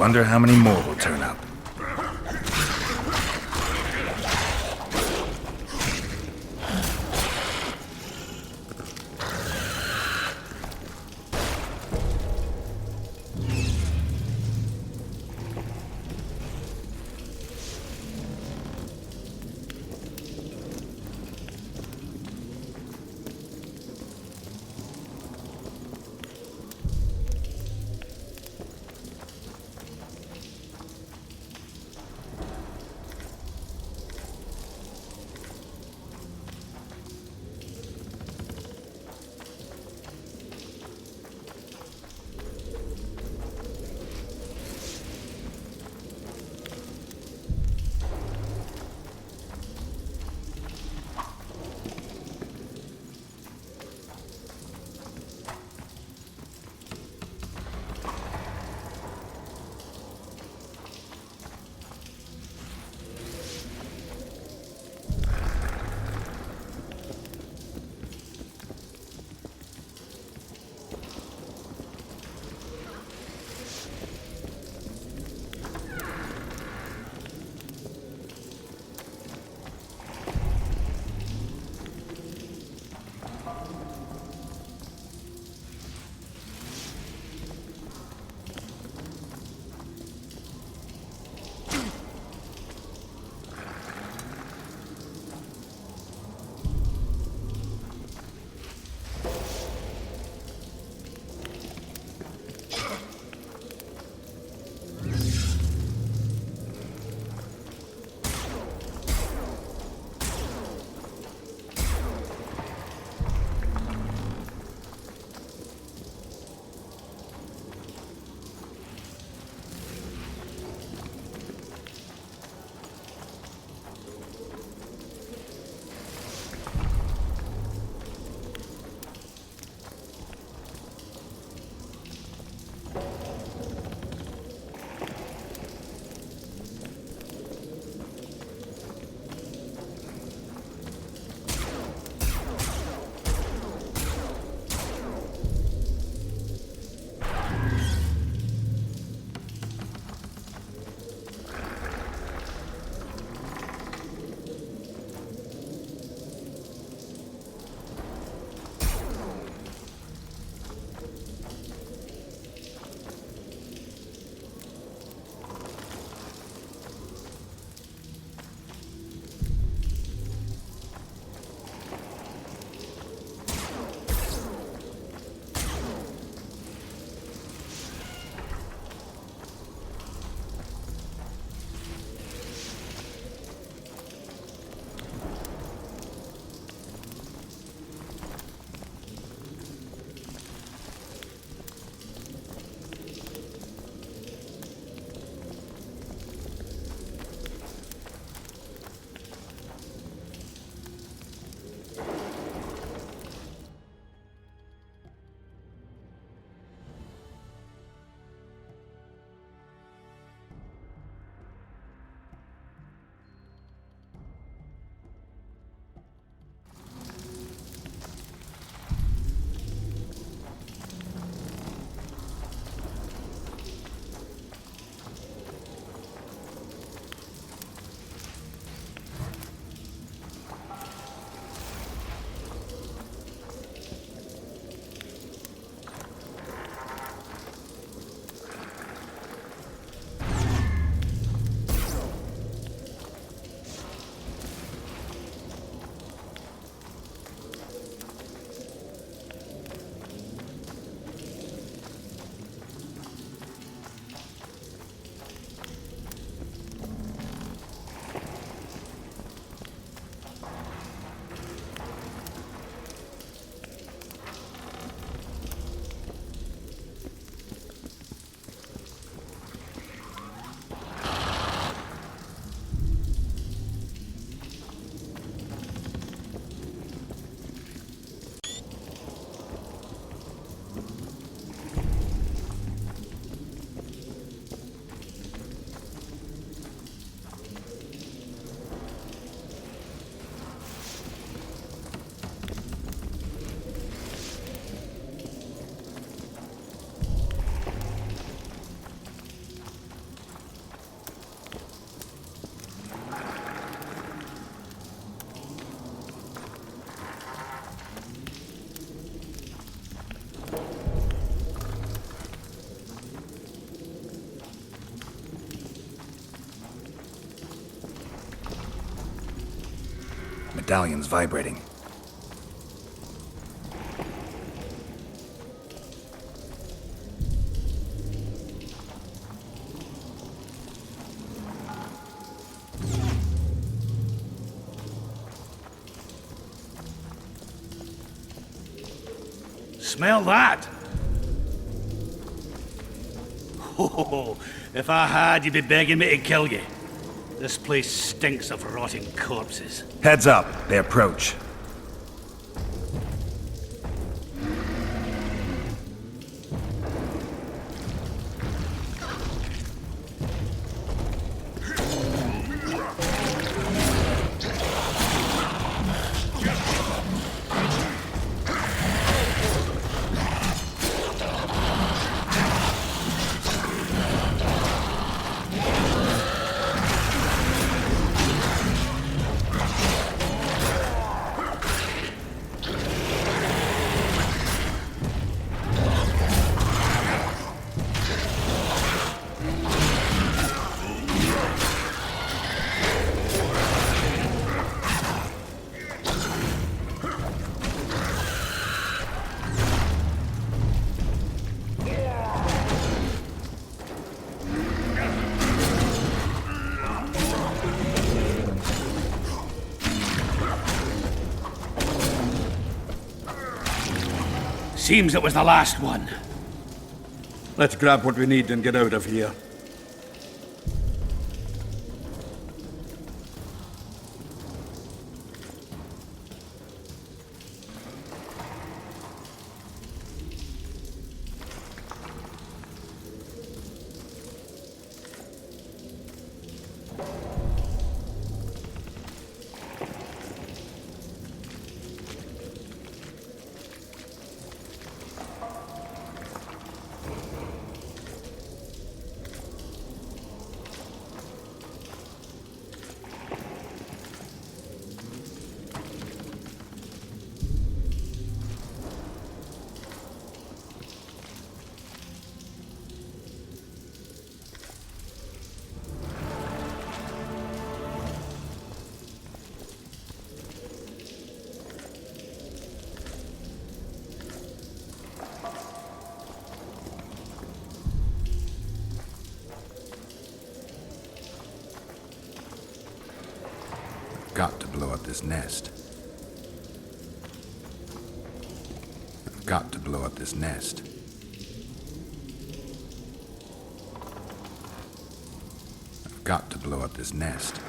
wonder how many more will turn up. Medallion's vibrating. Smell that? Oh, if I had, you'd be begging me to kill you. This place stinks of rotting corpses. Heads up, they approach. Seems it was the last one. Let's grab what we need and get out of here. Got to blow up this nest. I've got to blow up this nest. I've got to blow up this nest.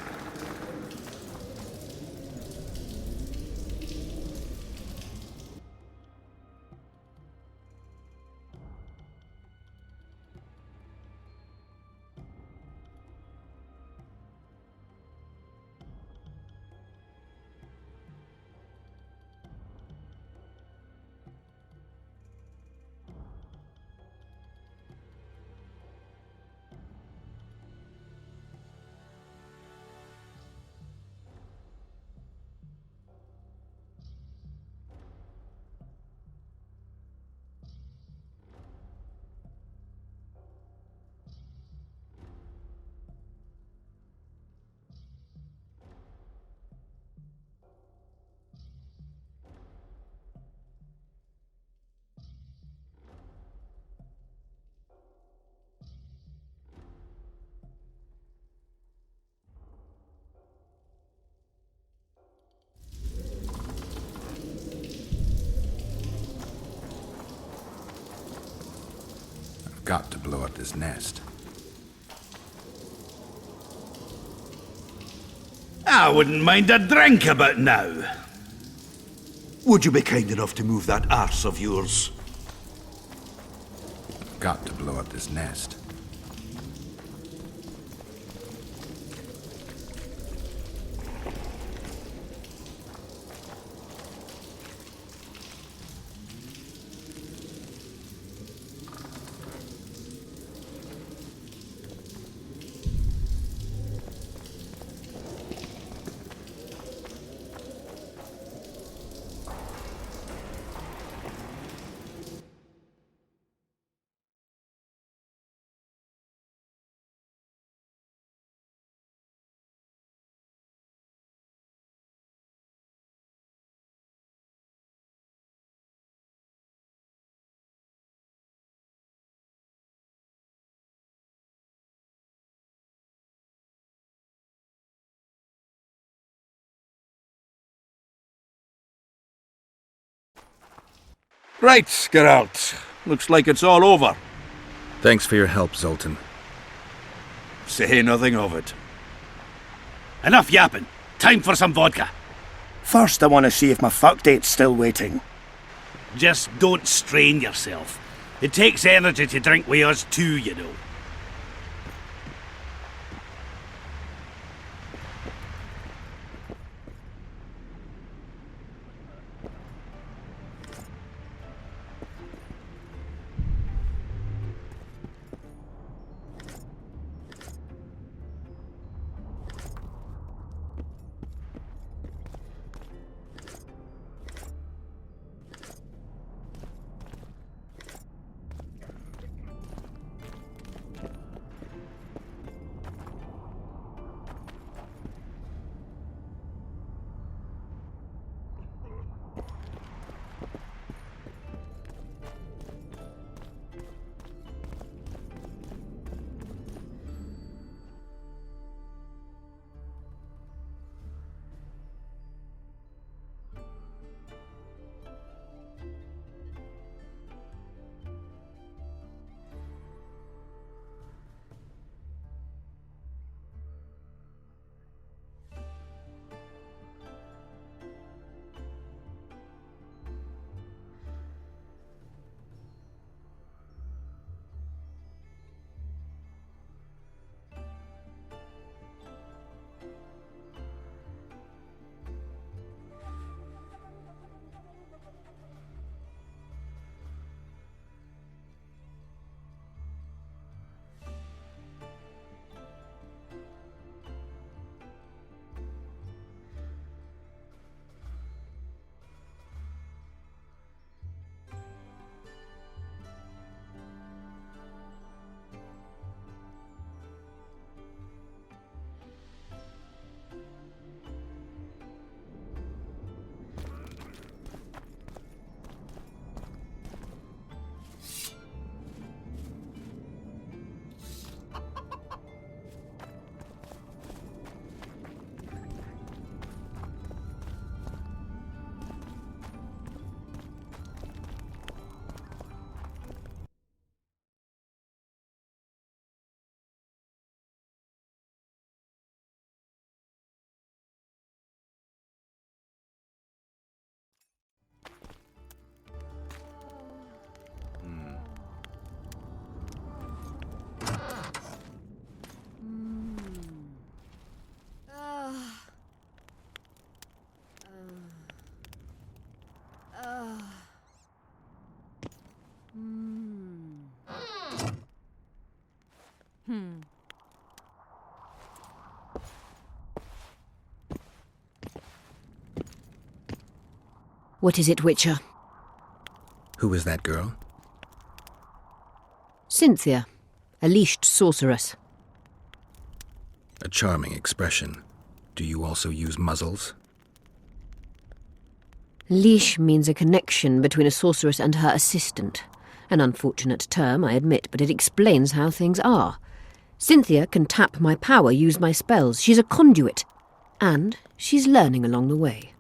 Got to blow up this nest. I wouldn't mind a drink about now. Would you be kind enough to move that arse of yours? Got to blow up this nest. Right, Geralt. Looks like it's all over. Thanks for your help, Zoltan. Say nothing of it. Enough yapping. Time for some vodka. First, I want to see if my fuck date's still waiting. Just don't strain yourself. It takes energy to drink with us too, you know. What is it, Witcher? Who is that girl? Cynthia, a leashed sorceress. A charming expression. Do you also use muzzles? Leash means a connection between a sorceress and her assistant. An unfortunate term, I admit, but it explains how things are. Cynthia can tap my power, use my spells. She's a conduit. And she's learning along the way.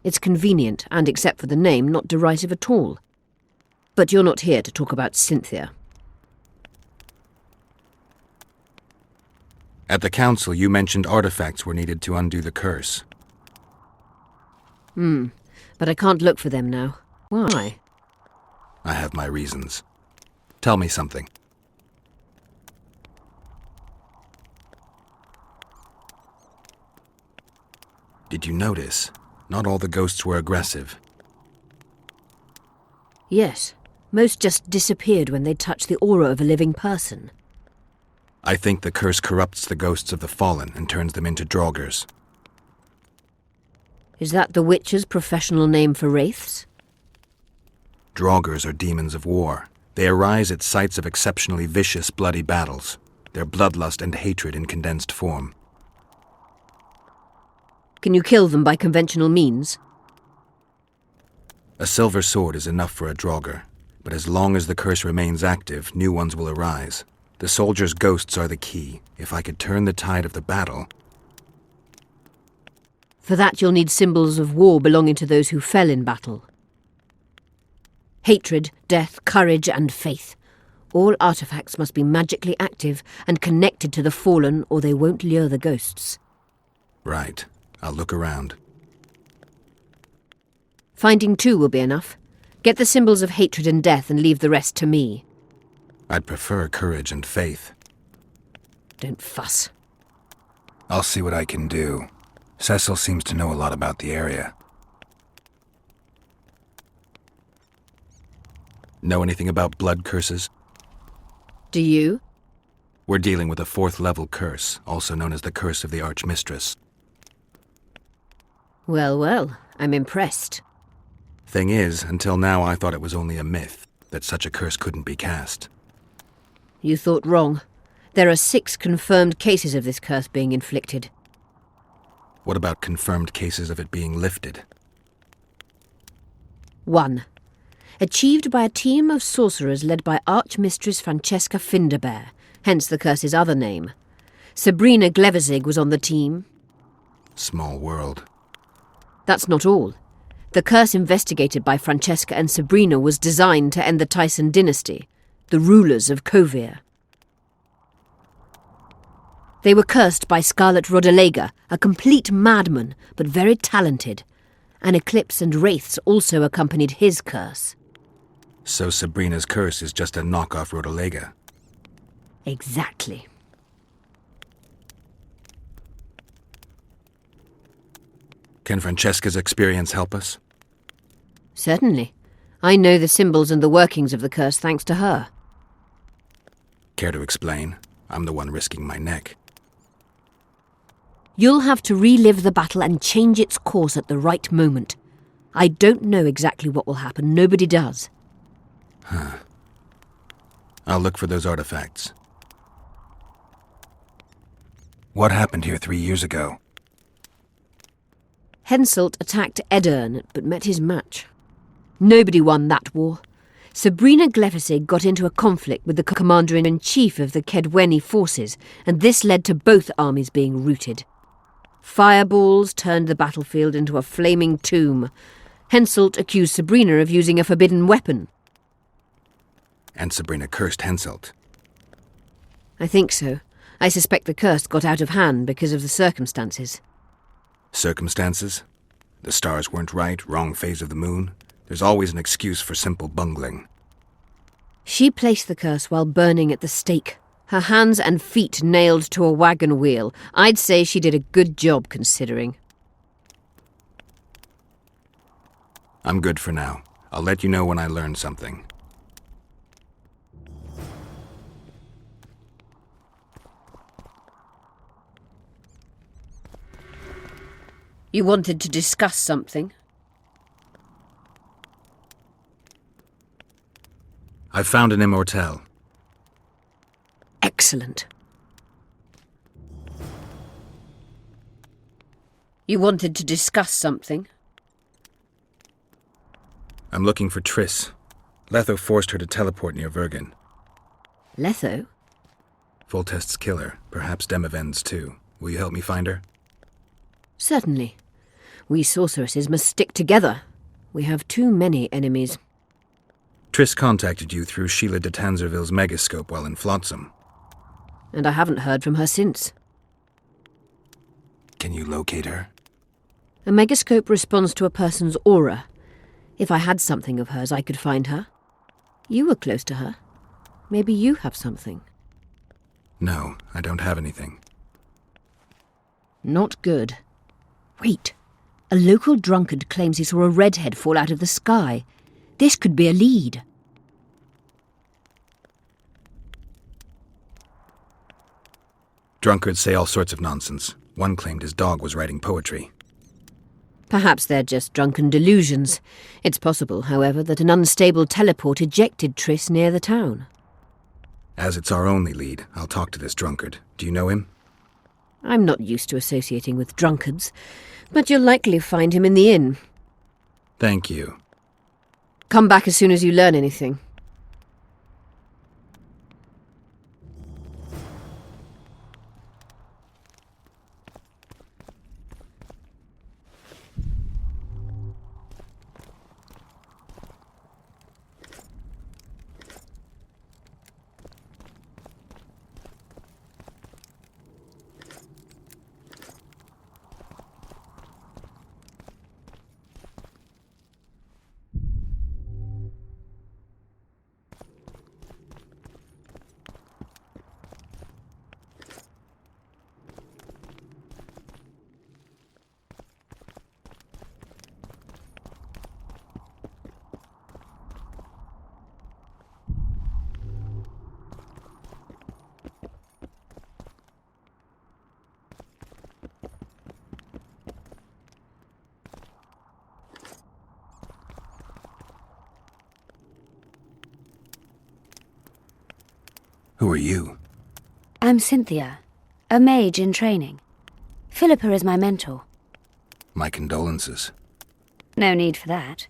It's convenient, and except for the name, not derisive at all. But you're not here to talk about Cynthia. At the council, you mentioned artifacts were needed to undo the curse. But I can't look for them now. Why? I have my reasons. Tell me something. Did you notice? Not all the ghosts were aggressive. Yes. Most just disappeared when they touched the aura of a living person. I think the curse corrupts the ghosts of the fallen and turns them into draugrs. Is that the Witcher's professional name for wraiths? Draugrs are demons of war. They arise at sites of exceptionally vicious, bloody battles. Their bloodlust and hatred in condensed form. Can you kill them by conventional means? A silver sword is enough for a draugr, but as long as the curse remains active, new ones will arise. The soldiers' ghosts are the key. If I could turn the tide of the battle... For that you'll need symbols of war belonging to those who fell in battle. Hatred, death, courage, and faith. All artifacts must be magically active and connected to the fallen, or they won't lure the ghosts. Right. I'll look around. Finding 2 will be enough. Get the symbols of hatred and death and leave the rest to me. I'd prefer courage and faith. Don't fuss. I'll see what I can do. Cecil seems to know a lot about the area. Know anything about blood curses? Do you? We're dealing with a 4th level curse, also known as the Curse of the Archmistress. Well, well, I'm impressed. Thing is, until now I thought it was only a myth, that such a curse couldn't be cast. You thought wrong. There are 6 confirmed cases of this curse being inflicted. What about confirmed cases of it being lifted? 1. Achieved by a team of sorcerers led by Archmistress Francesca Finderbear, hence the curse's other name. Sabrina Glevizig was on the team. Small world. That's not all. The curse investigated by Francesca and Sabrina was designed to end the Tyson dynasty, the rulers of Kovir. They were cursed by Scarlet Rodalega, a complete madman, but very talented. An eclipse and wraiths also accompanied his curse. So Sabrina's curse is just a knockoff Rodalega. Exactly. Can Francesca's experience help us? Certainly. I know the symbols and the workings of the curse thanks to her. Care to explain? I'm the one risking my neck. You'll have to relive the battle and change its course at the right moment. I don't know exactly what will happen. Nobody does. I'll look for those artifacts. What happened here 3 years ago? Henselt attacked Edern, but met his match. Nobody won that war. Sabrina Glefisig got into a conflict with the commander-in-chief of the Kedweni forces, and this led to both armies being routed. Fireballs turned the battlefield into a flaming tomb. Henselt accused Sabrina of using a forbidden weapon. And Sabrina cursed Henselt. I think so. I suspect the curse got out of hand because of the circumstances. Circumstances? The stars weren't right, wrong phase of the moon. There's always an excuse for simple bungling. She placed the curse while burning at the stake. Her hands and feet nailed to a wagon wheel. I'd say she did a good job considering. I'm good for now. I'll let you know when I learn something. You wanted to discuss something? I've found an immortelle. Excellent. You wanted to discuss something? I'm looking for Triss. Letho forced her to teleport near Vergen. Letho? Voltest's killer, perhaps Demavend's too. Will you help me find her? Certainly. We sorceresses must stick together. We have too many enemies. Triss contacted you through Sheila de Tanzerville's megascope while in Flotsam. And I haven't heard from her since. Can you locate her? A megascope responds to a person's aura. If I had something of hers, I could find her. You were close to her. Maybe you have something. No, I don't have anything. Not good. Wait. A local drunkard claims he saw a redhead fall out of the sky. This could be a lead. Drunkards say all sorts of nonsense. One claimed his dog was writing poetry. Perhaps they're just drunken delusions. It's possible, however, that an unstable teleport ejected Triss near the town. As it's our only lead, I'll talk to this drunkard. Do you know him? I'm not used to associating with drunkards, but you'll likely find him in the inn. Thank you. Come back as soon as you learn anything. Who are you? I'm Cynthia, a mage in training. Philippa is my mentor. My condolences. No need for that.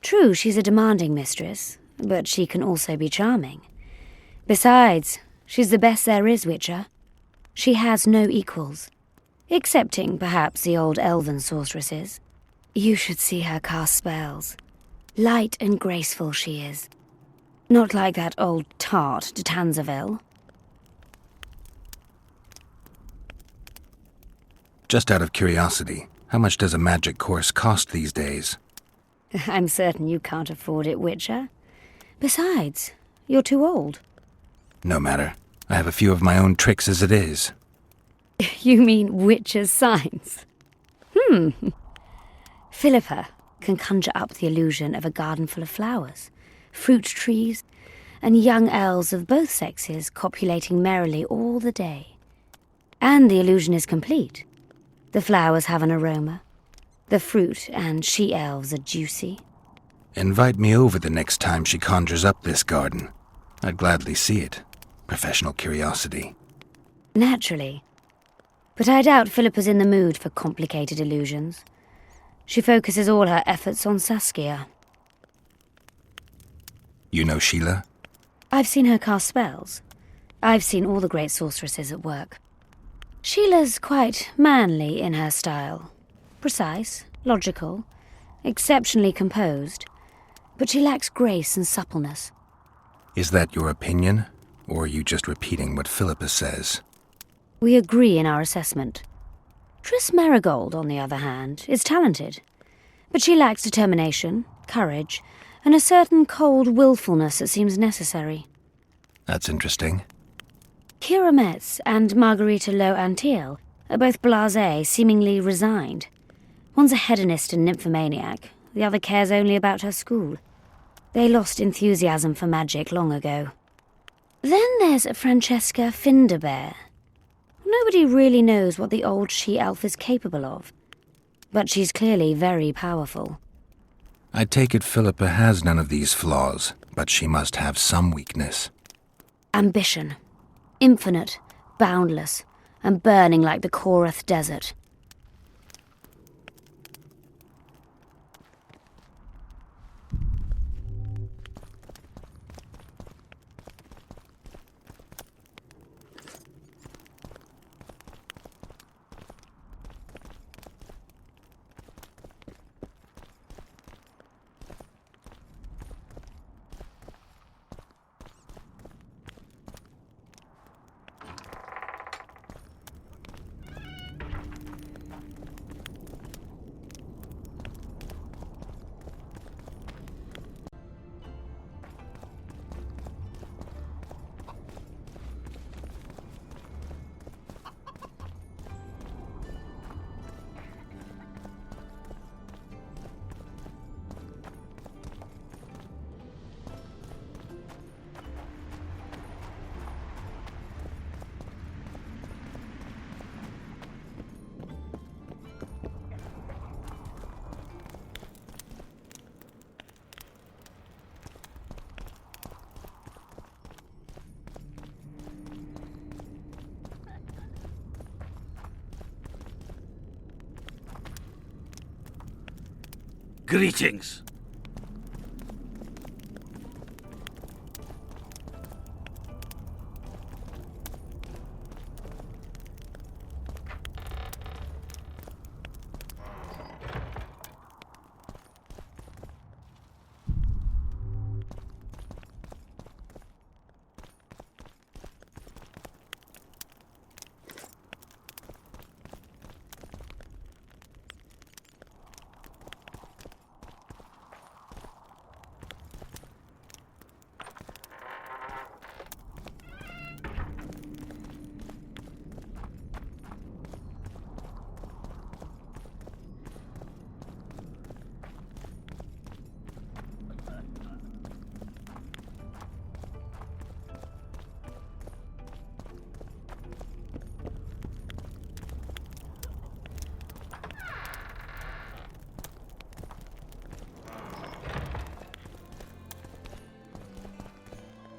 True, she's a demanding mistress, but she can also be charming. Besides, she's the best there is, Witcher. She has no equals, excepting perhaps the old elven sorceresses. You should see her cast spells. Light and graceful she is. Not like that old tart de Tanzaville. Just out of curiosity, how much does a magic course cost these days? I'm certain you can't afford it, Witcher. Besides, you're too old. No matter. I have a few of my own tricks as it is. You mean Witcher's signs? Philippa can conjure up the illusion of a garden full of flowers, fruit trees, and young elves of both sexes copulating merrily all the day. And the illusion is complete. The flowers have an aroma. The fruit and she-elves are juicy. Invite me over the next time she conjures up this garden. I'd gladly see it. Professional curiosity. Naturally. But I doubt Philippa's in the mood for complicated illusions. She focuses all her efforts on Saskia. You know Sheila? I've seen her cast spells. I've seen all the great sorceresses at work. Sheila's quite manly in her style. Precise, logical, exceptionally composed. But she lacks grace and suppleness. Is that your opinion? Or are you just repeating what Philippa says? We agree in our assessment. Triss Marigold, on the other hand, is talented. But she lacks determination, courage, and a certain cold willfulness that seems necessary. That's interesting. Kira Metz and Margarita Lowe Antiel are both blasé, seemingly resigned. One's a hedonist and nymphomaniac, the other cares only about her school. They lost enthusiasm for magic long ago. Then there's Francesca Finderbear. Nobody really knows what the old she-elf is capable of. But she's clearly very powerful. I take it Philippa has none of these flaws, but she must have some weakness. Ambition. Infinite, boundless, and burning like the Korath Desert. Greetings.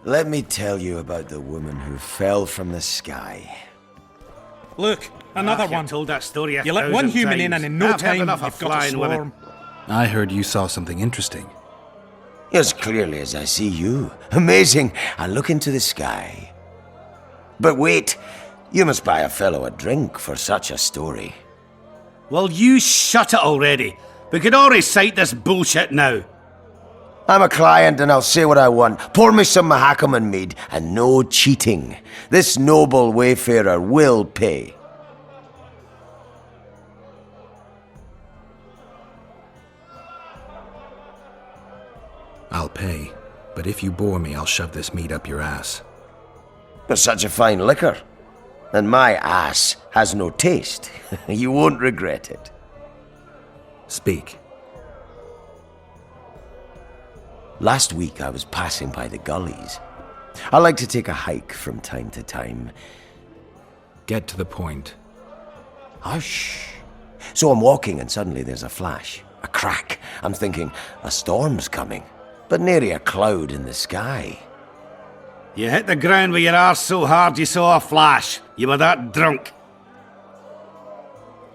Let me tell you about the woman who fell from the sky. Look, another I've one. told that story You let one human in and in no time enough you've of got a flying women. swarm. I heard you saw something interesting. As clearly as I see you. Amazing. I look into the sky. But wait, you must buy a fellow a drink for such a story. Well, you shut it already. We could all recite this bullshit now. I'm a client and I'll say what I want. Pour me some Mahakaman mead and no cheating. This noble wayfarer will pay. I'll pay, but if you bore me, I'll shove this meat up your ass. But such a fine liquor. And my ass has no taste. You won't regret it. Speak. Last week I was passing by the gullies. I like to take a hike from time to time. Get to the point. Hush. So I'm walking and suddenly there's a flash, a crack. I'm thinking, a storm's coming. But nary a cloud in the sky. You hit the ground with your arse so hard you saw a flash. You were that drunk.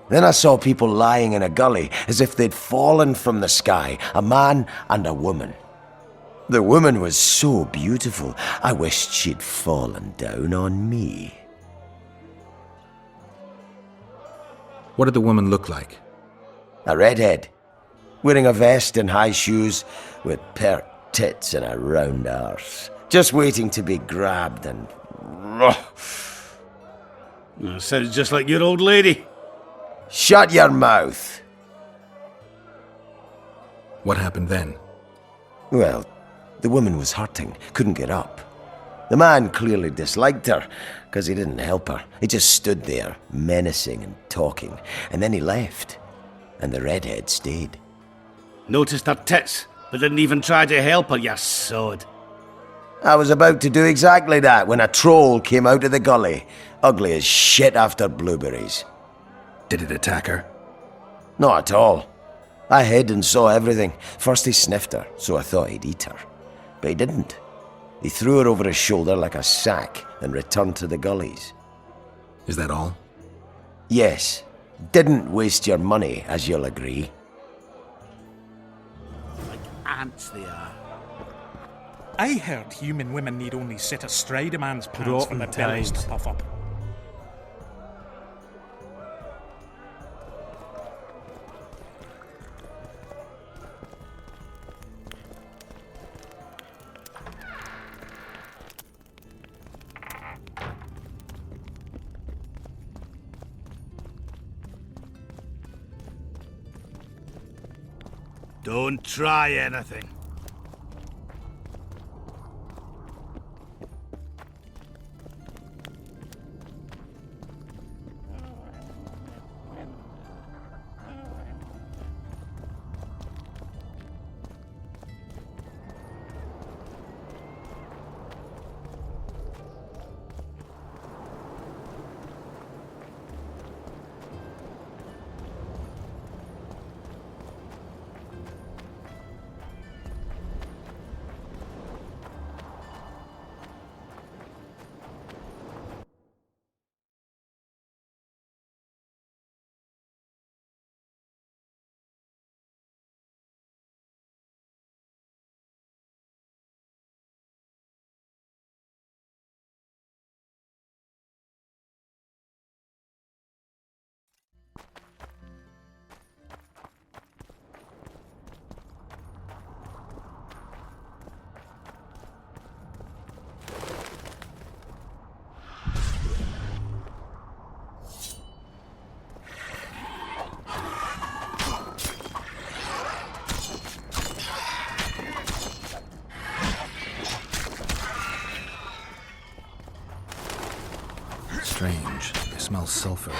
Then I saw people lying in a gully as if they'd fallen from the sky, a man and a woman. The woman was so beautiful, I wished she'd fallen down on me. What did the woman look like? A redhead, wearing a vest and high shoes, with pert tits and a round arse, just waiting to be grabbed and... Sounds just like your old lady. Shut your mouth! What happened then? Well, the woman was hurting, couldn't get up. The man clearly disliked her, because he didn't help her. He just stood there, menacing and talking, and then he left, and the redhead stayed. Noticed her tits, but didn't even try to help her, you sod. I was about to do exactly that when a troll came out of the gully, ugly as shit after blueberries. Did it attack her? Not at all. I hid and saw everything. First he sniffed her, so I thought he'd eat her. But he didn't. He threw her over his shoulder like a sack and returned to the gullies. Is that all? Yes. Didn't waste your money, as you'll agree. Like ants they are. I heard human women need only sit astride a man's pants for the bellies to puff up. Don't try anything. Strange. I smell sulfur.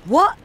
What?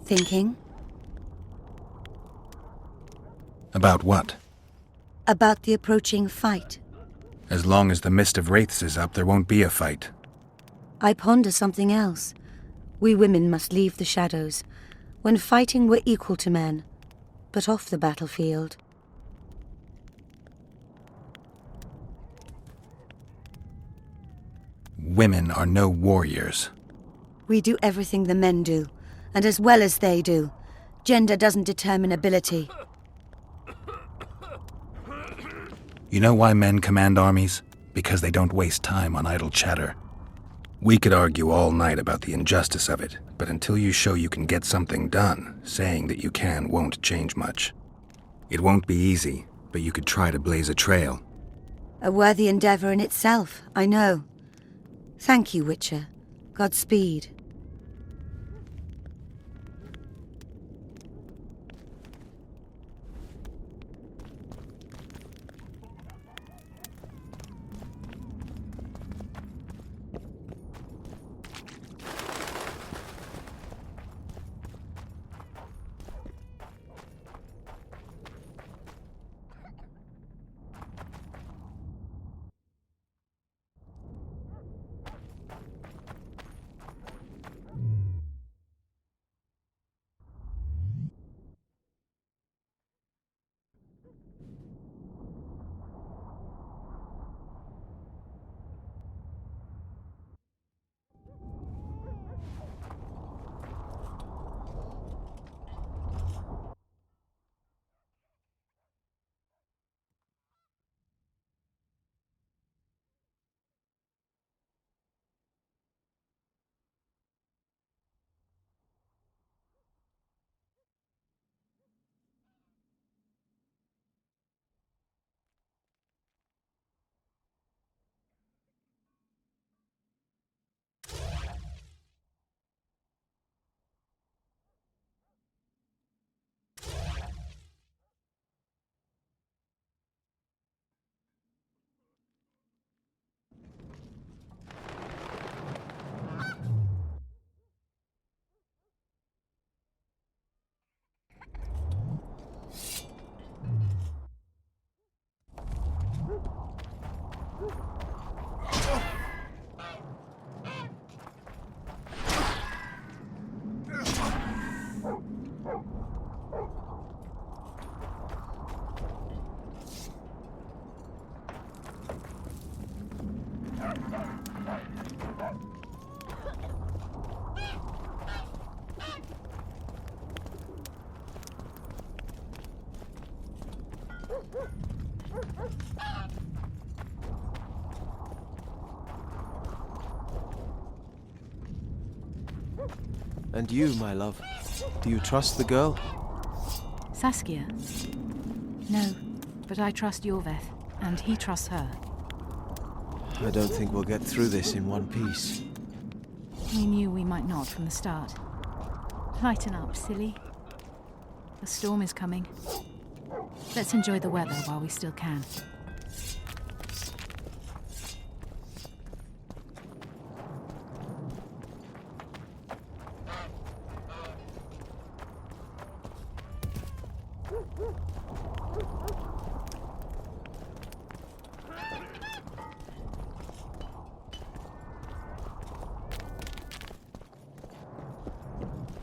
Thinking? About what? About the approaching fight. As long as the mist of wraiths is up, there won't be a fight. I ponder something else. We women must leave the shadows. When fighting, we're equal to men, but off the battlefield. Women are no warriors. We do everything the men do, and as well as they do. Gender doesn't determine ability. You know why men command armies? Because they don't waste time on idle chatter. We could argue all night about the injustice of it, but until you show you can get something done, saying that you can won't change much. It won't be easy, but you could try to blaze a trail. A worthy endeavor in itself, I know. Thank you, Witcher. Godspeed. And you, my love, do you trust the girl? Saskia? No, but I trust Yorveth. and he trusts her. I don't think we'll get through this in one piece. We knew we might not from the start. Lighten up, silly. The storm is coming. Let's enjoy the weather while we still can.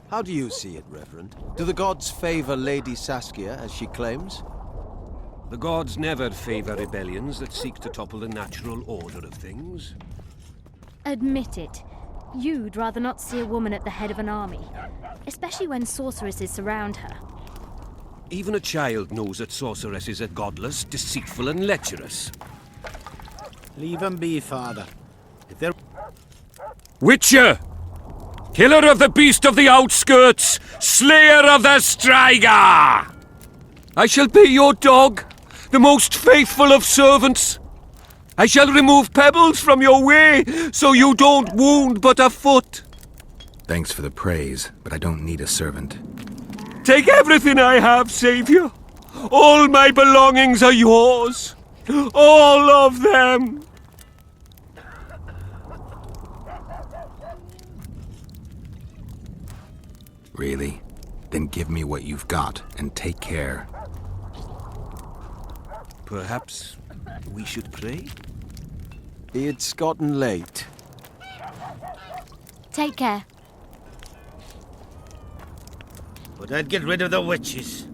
How do you see it, Reverend? Do the gods favor Lady Saskia, as she claims? The gods never favor rebellions that seek to topple the natural order of things. Admit it. You'd rather not see a woman at the head of an army, especially when sorceresses surround her. Even a child knows that sorceresses are godless, deceitful, and lecherous. Leave them be, Father. If they're... Witcher! Killer of the beast of the outskirts! Slayer of the Striga! I shall be your dog, the most faithful of servants. I shall remove pebbles from your way, so you don't wound but a foot. Thanks for the praise, but I don't need a servant. Take everything I have, Savior. All my belongings are yours. All of them. Really? Then give me what you've got, and take care. Perhaps we should pray? It's gotten late. Take care. But I'd get rid of the witches.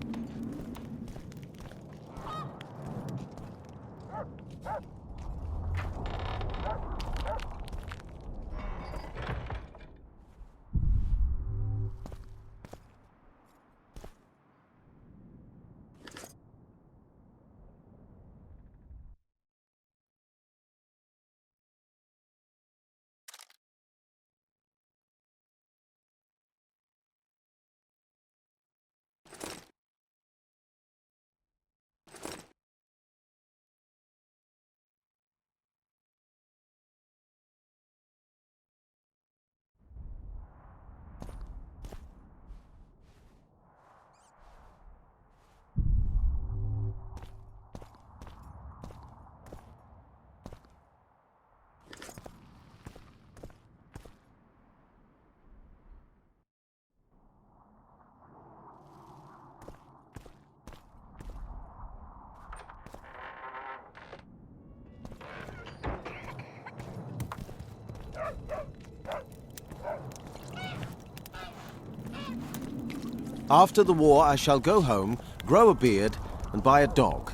After the war, I shall go home, grow a beard, and buy a dog.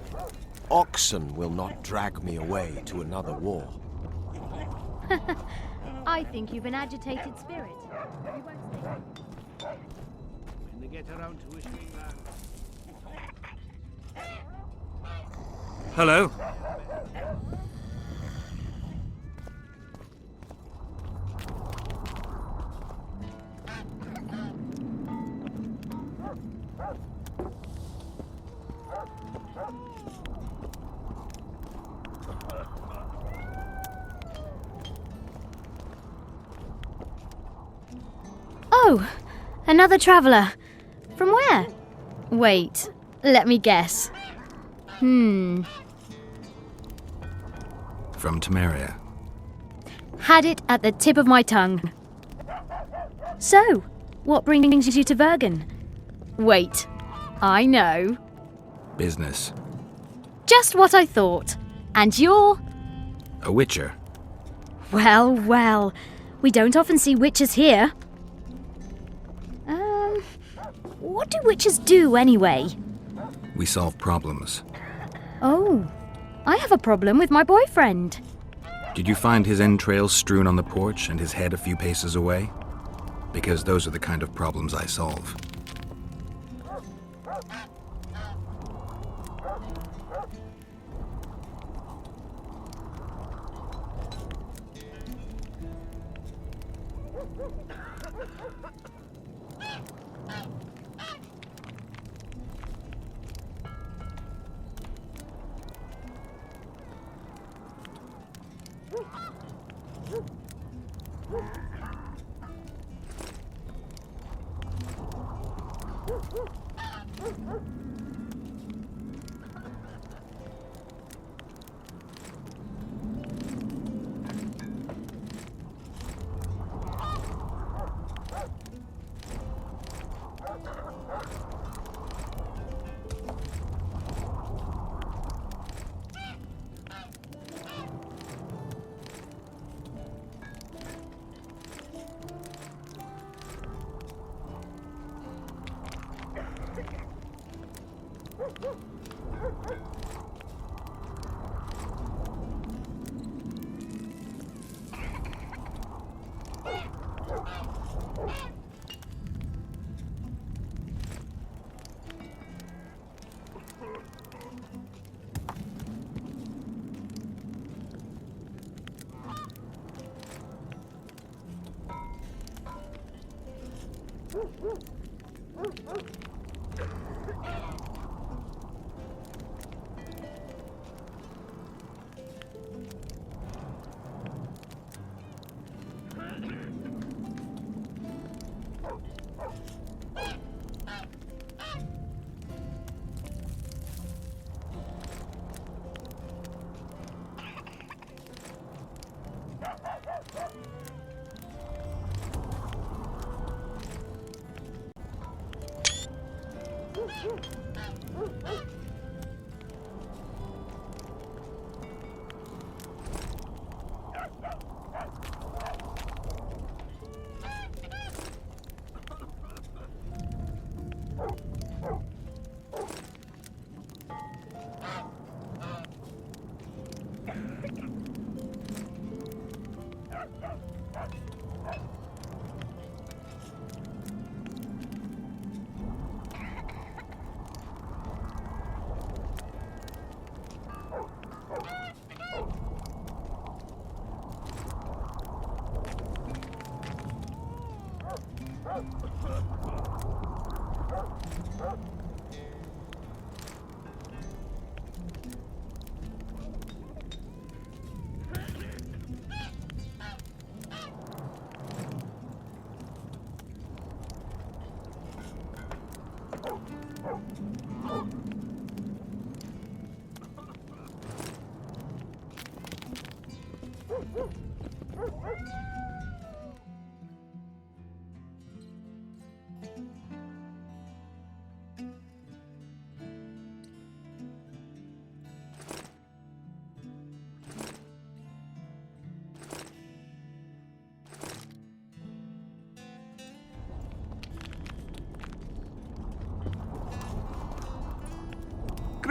Oxen will not drag me away to another war. I think you've an agitated spirit. When they get around to issuing land. Hello? Oh, another traveller. From where? Wait, let me guess. From Temeria. Had it at the tip of my tongue. So, what brings you to Bergen? Wait, I know. Business. Just what I thought. And you're? A witcher. Well, well. We don't often see witches here. What do witches do anyway? We solve problems. Oh, I have a problem with my boyfriend. Did you find his entrails strewn on the porch and his head a few paces away? Because those are the kind of problems I solve.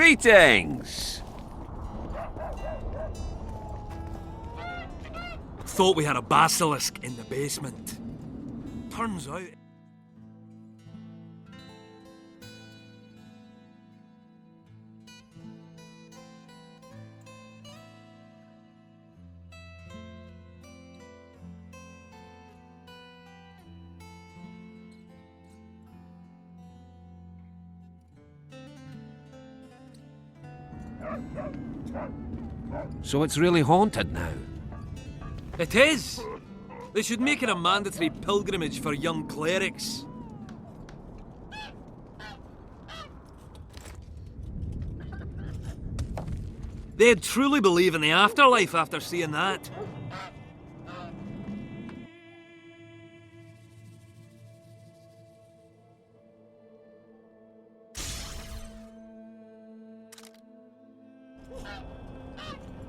Greetings! Thought we had a basilisk in the basement. Turns out... So it's really haunted now? It is! They should make it a mandatory pilgrimage for young clerics. They'd truly believe in the afterlife after seeing that.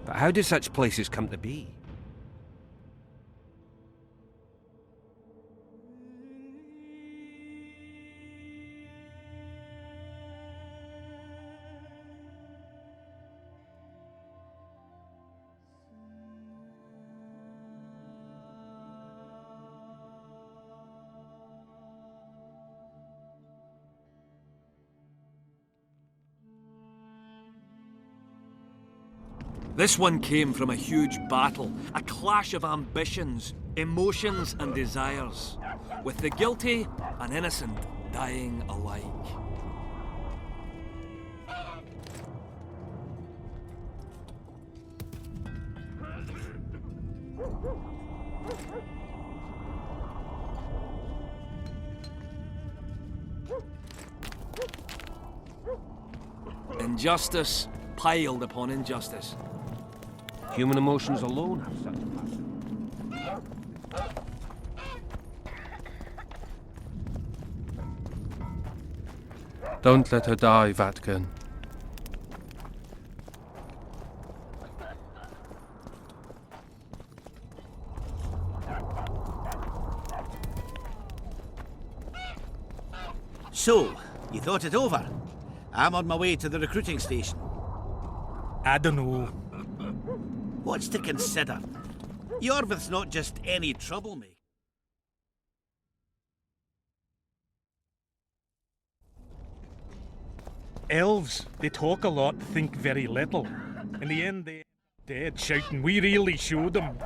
But how do such places come to be? This one came from a huge battle, a clash of ambitions, emotions and desires, with the guilty and innocent dying alike. Injustice piled upon injustice. Human emotions alone have such power. Don't let her die, Vatkan. So, you thought it over? I'm on my way to the recruiting station. I don't know. What's to consider? Yorvith's not just any troublemaker. Elves, they talk a lot, think very little. In the end, they're dead, shouting, "We really showed them."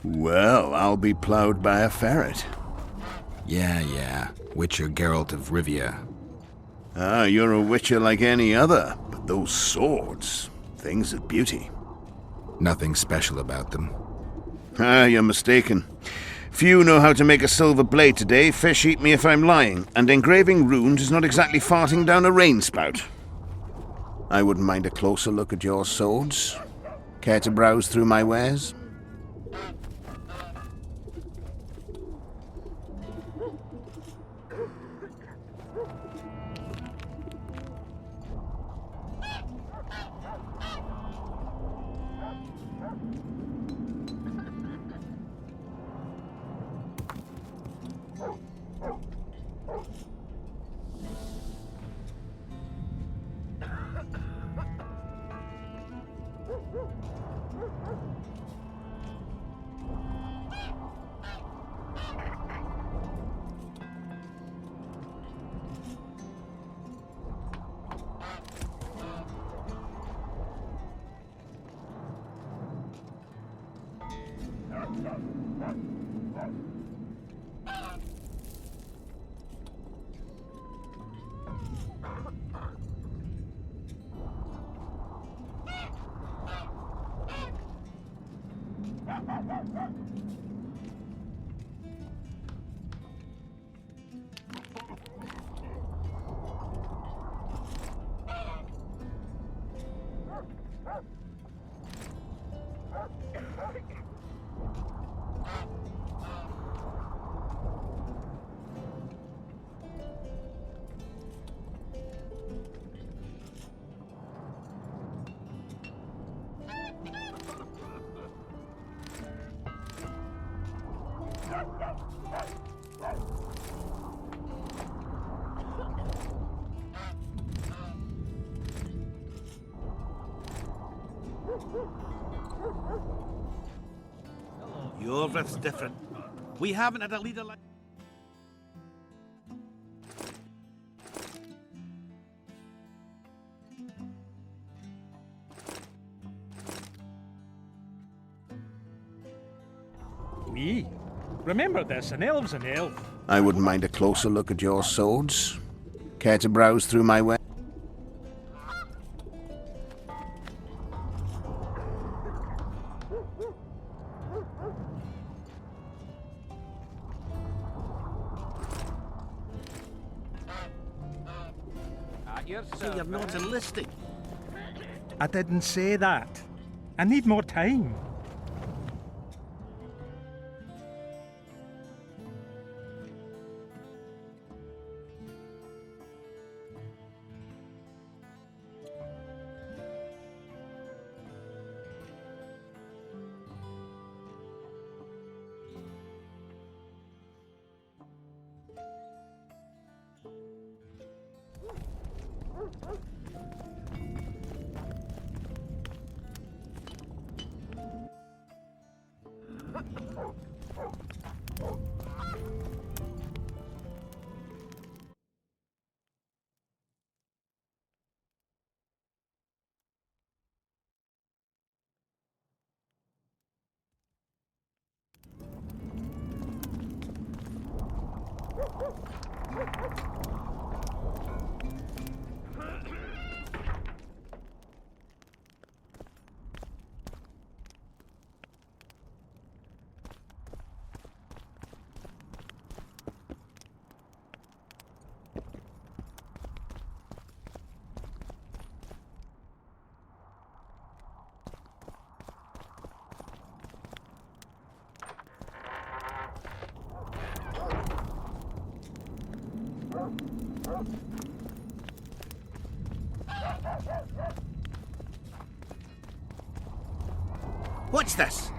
Well, I'll be ploughed by a ferret. Yeah. Witcher Geralt of Rivia. Ah, you're a witcher like any other, but those swords, things of beauty. Nothing special about them. Ah, you're mistaken. Few know how to make a silver blade today, fish eat me if I'm lying, and engraving runes is not exactly farting down a rain spout. I wouldn't mind a closer look at your swords. Care to browse through my wares? Yorvith's different. We haven't had a leader like... We? Remember this, an elf's an elf. I wouldn't mind a closer look at your swords. Care to browse through my wares? So you're not enlisting? I didn't say that. I need more time. What's this?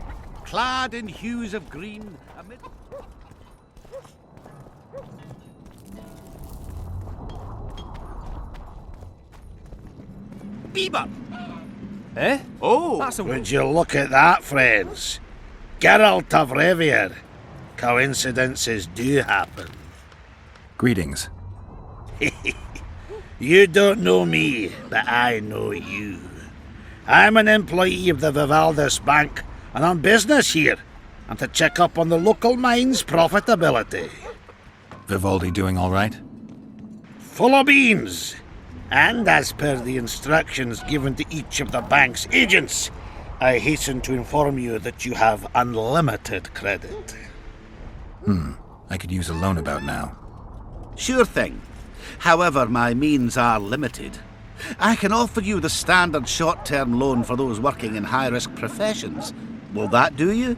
Clad in hues of green, amid... Bieber! Eh? Oh! Would you look at that, friends? Geralt of Rivia. Coincidences do happen. Greetings. You don't know me, but I know you. I'm an employee of the Vivaldis Bank, and on business here, and to check up on the local mine's profitability. Vivaldi doing all right? Full of beans. And as per the instructions given to each of the bank's agents, I hasten to inform you that you have unlimited credit. I could use a loan about now. Sure thing. However, my means are limited. I can offer you the standard short-term loan for those working in high-risk professions. Will that do you?